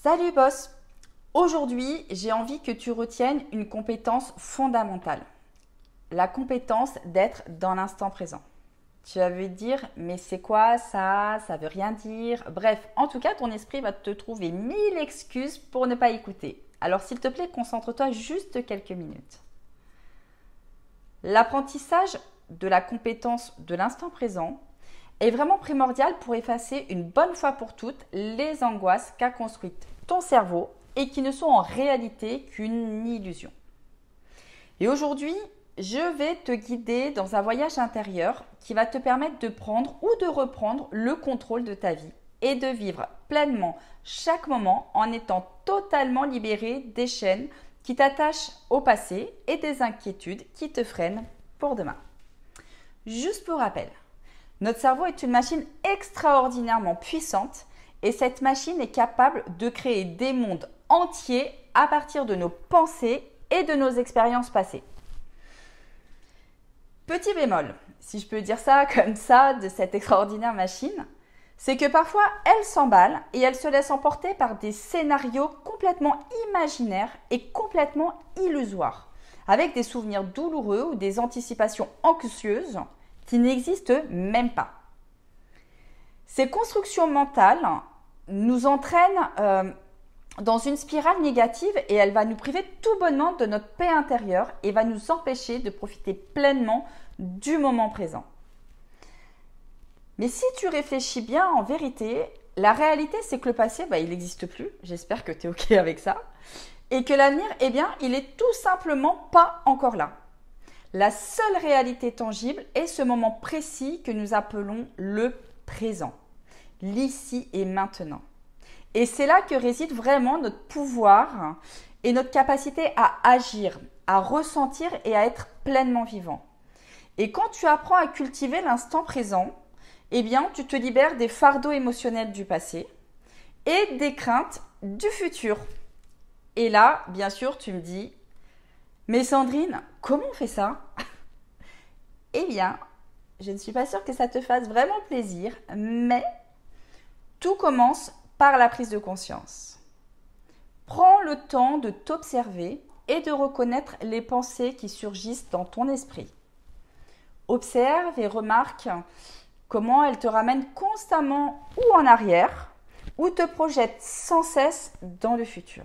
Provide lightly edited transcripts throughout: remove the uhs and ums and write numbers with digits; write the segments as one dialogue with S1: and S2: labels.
S1: Salut boss! Aujourd'hui, j'ai envie que tu retiennes une compétence fondamentale. La compétence d'être dans l'instant présent. Tu vas me dire, mais c'est quoi ça? Ça veut rien dire. Bref, en tout cas, ton esprit va te trouver 1000 excuses pour ne pas écouter. Alors s'il te plaît, concentre-toi juste quelques minutes. L'apprentissage de la compétence de l'instant présent est vraiment primordial pour effacer une bonne fois pour toutes les angoisses qu'a construites ton cerveau et qui ne sont en réalité qu'une illusion. Et aujourd'hui, je vais te guider dans un voyage intérieur qui va te permettre de prendre ou de reprendre le contrôle de ta vie et de vivre pleinement chaque moment en étant totalement libéré des chaînes qui t'attachent au passé et des inquiétudes qui te freinent pour demain. Juste pour rappel, notre cerveau est une machine extraordinairement puissante et cette machine est capable de créer des mondes entiers à partir de nos pensées et de nos expériences passées. Petit bémol, si je peux dire ça comme ça, de cette extraordinaire machine, c'est que parfois elle s'emballe et elle se laisse emporter par des scénarios complètement imaginaires et complètement illusoires, avec des souvenirs douloureux ou des anticipations anxieuses qui n'existent même pas. Ces constructions mentales nous entraînent dans une spirale négative et elle va nous priver tout bonnement de notre paix intérieure et va nous empêcher de profiter pleinement du moment présent. Mais si tu réfléchis bien, en vérité, la réalité c'est que le passé, il n'existe plus, j'espère que tu es OK avec ça, et que l'avenir, il est tout simplement pas encore là. La seule réalité tangible est ce moment précis que nous appelons le présent, l'ici et maintenant. Et c'est là que réside vraiment notre pouvoir et notre capacité à agir, à ressentir et à être pleinement vivant. Et quand tu apprends à cultiver l'instant présent, tu te libères des fardeaux émotionnels du passé et des craintes du futur. Et là, bien sûr, tu me dis, mais Sandrine, comment on fait ça? Je ne suis pas sûre que ça te fasse vraiment plaisir, mais tout commence par la prise de conscience. Prends le temps de t'observer et de reconnaître les pensées qui surgissent dans ton esprit. Observe et remarque comment elles te ramènent constamment ou en arrière ou te projettent sans cesse dans le futur.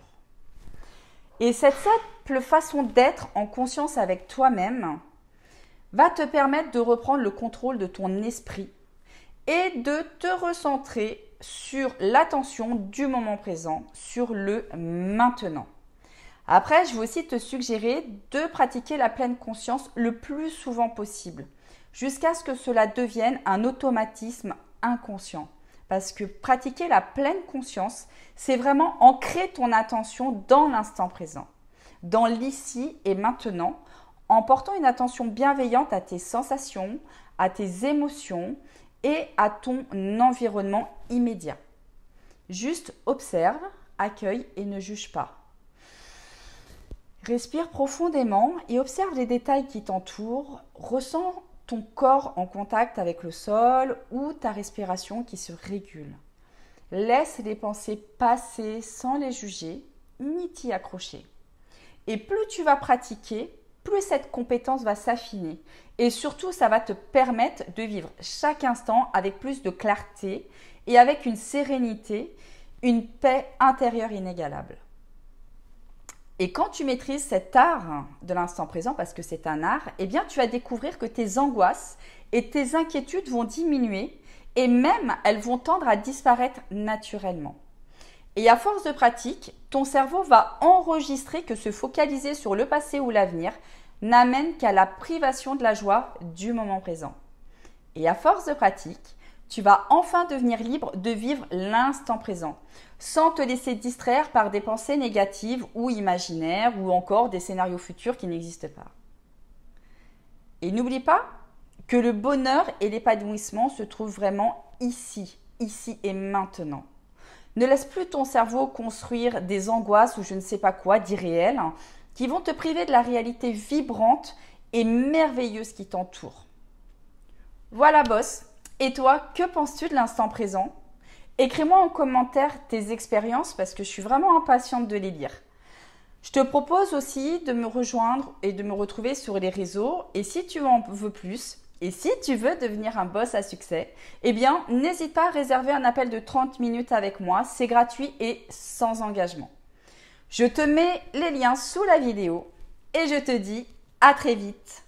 S1: Et cette simple façon d'être en conscience avec toi-même va te permettre de reprendre le contrôle de ton esprit et de te recentrer sur l'attention du moment présent, sur le maintenant. Après, je vais aussi te suggérer de pratiquer la pleine conscience le plus souvent possible, jusqu'à ce que cela devienne un automatisme inconscient. Parce que pratiquer la pleine conscience, c'est vraiment ancrer ton attention dans l'instant présent, dans l'ici et maintenant, en portant une attention bienveillante à tes sensations, à tes émotions et à ton environnement immédiat. Juste observe, accueille et ne juge pas. Respire profondément et observe les détails qui t'entourent. Ressens ton corps en contact avec le sol ou ta respiration qui se régule. Laisse les pensées passer sans les juger ni t'y accrocher. Et plus tu vas pratiquer, plus cette compétence va s'affiner. Et surtout, ça va te permettre de vivre chaque instant avec plus de clarté et avec une sérénité, une paix intérieure inégalable. Et quand tu maîtrises cet art de l'instant présent, parce que c'est un art, tu vas découvrir que tes angoisses et tes inquiétudes vont diminuer et même elles vont tendre à disparaître naturellement. Et à force de pratique, ton cerveau va enregistrer que se focaliser sur le passé ou l'avenir n'amène qu'à la privation de la joie du moment présent. Et à force de pratique, tu vas enfin devenir libre de vivre l'instant présent, sans te laisser distraire par des pensées négatives ou imaginaires ou encore des scénarios futurs qui n'existent pas. Et n'oublie pas que le bonheur et l'épanouissement se trouvent vraiment ici et maintenant. Ne laisse plus ton cerveau construire des angoisses ou je ne sais pas quoi d'irréel qui vont te priver de la réalité vibrante et merveilleuse qui t'entoure. Voilà boss, et toi, que penses-tu de l'instant présent? Écris-moi en commentaire tes expériences parce que je suis vraiment impatiente de les lire. Je te propose aussi de me rejoindre et de me retrouver sur les réseaux. Et si tu en veux plus, et si tu veux devenir un boss à succès, eh bien, n'hésite pas à réserver un appel de 30 minutes avec moi. C'est gratuit et sans engagement. Je te mets les liens sous la vidéo et je te dis à très vite.